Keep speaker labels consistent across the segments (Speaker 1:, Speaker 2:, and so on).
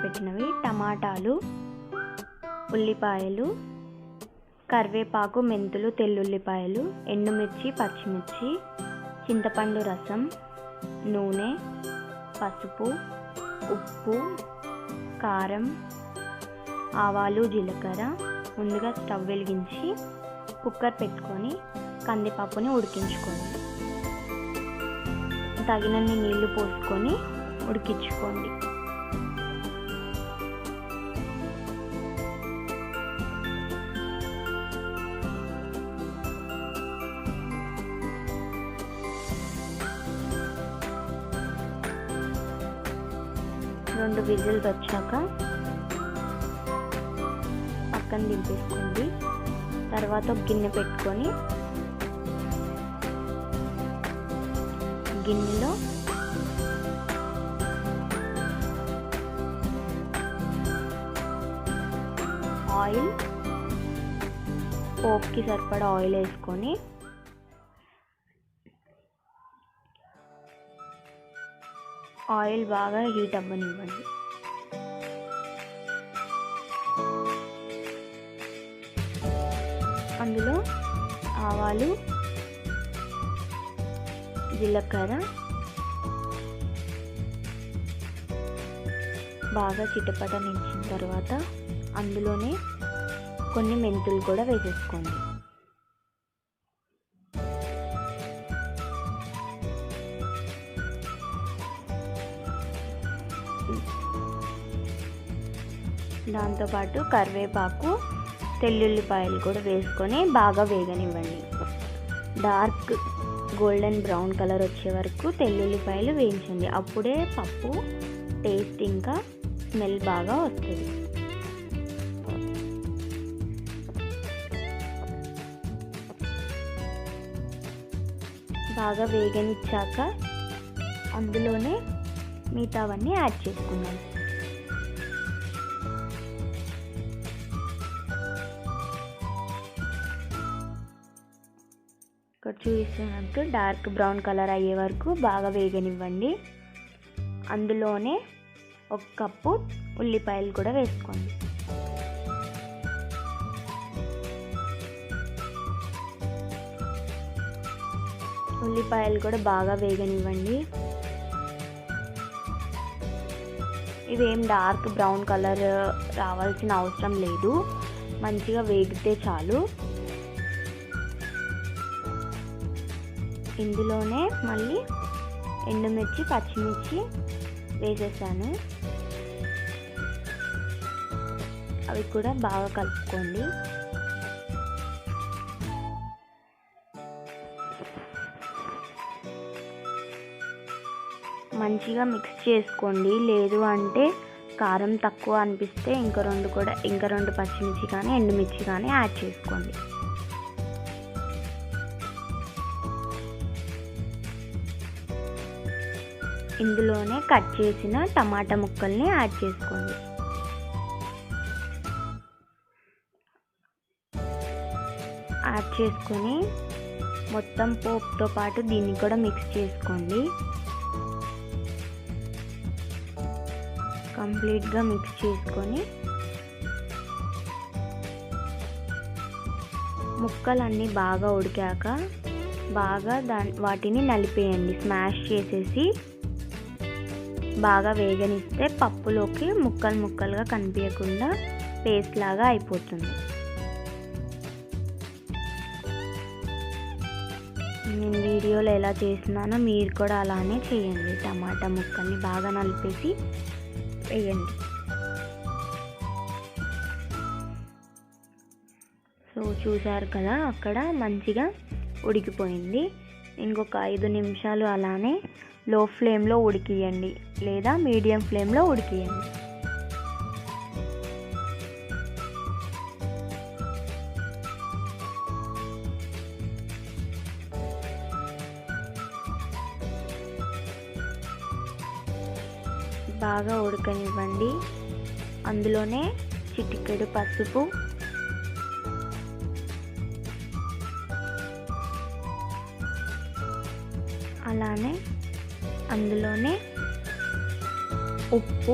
Speaker 1: పెట్టినవి టమాటాలు, ఉల్లిపాయలు, కరివేపాకు, మెంతులు, తెల్లుల్లిపాయలు, ఎండుమిర్చి, పచ్చిమిర్చి, చింతపండు రసం, నూనె, పసుపు, ఉప్పు, కారం, ఆవాలు, జీలకర్ర. ముందుగా స్టవ్ వెలిగించి కుక్కర్ పెట్టుకొని కందిపప్పుని ఉడికించుకోండి. తగినన్ని నీళ్లు పోసుకొని ఉడికించుకోండి. రెండు విజిల్స్ వచ్చాక పక్కన దింపేసుకోండి. తర్వాత ఒక గిన్నె పెట్టుకొని గిన్నెలో ఆయిల్, పోపుకి సరిపడా ఆయిల్ వేసుకొని ఆయిల్ బాగా హీట్ అవ్వనివ్వండి. అందులో ఆవాలు, జీలకర్ర బాగా చిటపటనించిన తర్వాత అందులోనే కొన్ని మెంతులు కూడా వేసేసుకోండి. దాంతోపాటు కరివేపాకు, తెల్లుల్లిపాయలు కూడా వేసుకొని బాగా వేగనివ్వండి. డార్క్ గోల్డెన్ బ్రౌన్ కలర్ వచ్చే వరకు తెల్లుల్లిపాయలు వేయించండి. అప్పుడే పప్పు టేస్ట్ ఇంకా స్మెల్ బాగా వస్తుంది. బాగా వేగనిచ్చాక అందులోనే మిగతావన్నీ యాడ్ చేసుకున్నాం. ఇక్కడ చూస్తున్నట్టు డార్క్ బ్రౌన్ కలర్ అయ్యే వరకు బాగా వేగనివ్వండి. అందులోనే 1 కప్పు ఉల్లిపాయలు కూడా వేసుకోండి. ఉల్లిపాయలు కూడా బాగా వేగనివ్వండి. ఇవేం డార్క్ బ్రౌన్ కలర్ రావాల్సిన అవసరం లేదు, మంచిగా వేగితే చాలు. ఇందులోనే మళ్ళీ ఎండుమిర్చి, పచ్చిమిర్చి వేసేసాను. అవి కూడా బాగా కలుపుకోండి. మంచిగా మిక్స్ చేసుకోండి. లేదు అంటే కారం తక్కువ అనిపిస్తే ఇంకా రెండు పచ్చిమిర్చి కానీ ఎండుమిర్చి కానీ యాడ్ చేసుకోండి. ఇందులోనే కట్ చేసిన టమాటా ముక్కల్ని యాడ్ చేసుకోండి. యాడ్ చేసుకొని మొత్తం పోపుతో పాటు దీన్ని కూడా మిక్స్ చేసుకోండి. కంప్లీట్గా మిక్స్ చేసుకొని ముక్కలన్నీ బాగా ఉడికాక బాగా వాటిని నలిపేయండి. స్మాష్ చేసేసి బాగా వేగనిస్తే పప్పులోకి ముక్కలు ముక్కలుగా కనిపించకుండా పేస్ట్ లాగా అయిపోతుంది. నేను వీడియోలో ఎలా చేస్తున్నానో మీరు కూడా అలానే చేయండి. టమాటా ముక్కల్ని బాగా నలిపేసి వేయండి. సో చూసారు కదా, అక్కడ మంచిగా ఉడికిపోయింది. ఇంకొక 5 నిమిషాలు అలానే లో ఫ్లేమ్లో ఉడికియండి లేదా మీడియం ఫ్లేమ్లో ఉడికియండి. బాగా ఉడకనివ్వండి. అందులోనే చిటికెడు పసుపు, అలానే అందులోనే ఉప్పు,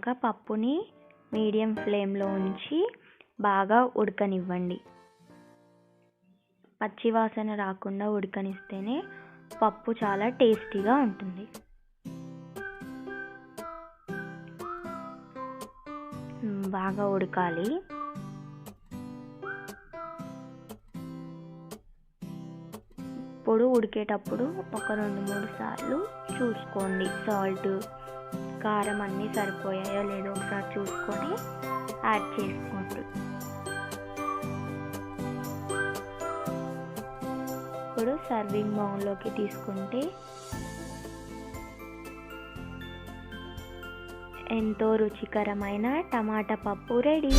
Speaker 1: వేసుకున్నాక పప్పుని మీడియం ఫ్లేమ్లో ఉంచి బాగా ఉడకనివ్వండి. పచ్చివాసన రాకుండా ఉడకనిస్తేనే పప్పు చాలా టేస్టీగా ఉంటుంది. బాగా ఉడకాలి. ఇప్పుడు ఉడికేటప్పుడు ఒక 2-3 సార్లు చూసుకోండి. సాల్ట్, కారం అన్నీ సరిపోయాయో లేదో ఒకసారి చూసుకొని యాడ్ చేసుకోండి. ఇప్పుడు సర్వింగ్ బౌల్లోకి తీసుకుంటే ఎంతో రుచికరమైన టమాటా పప్పు రెడీ.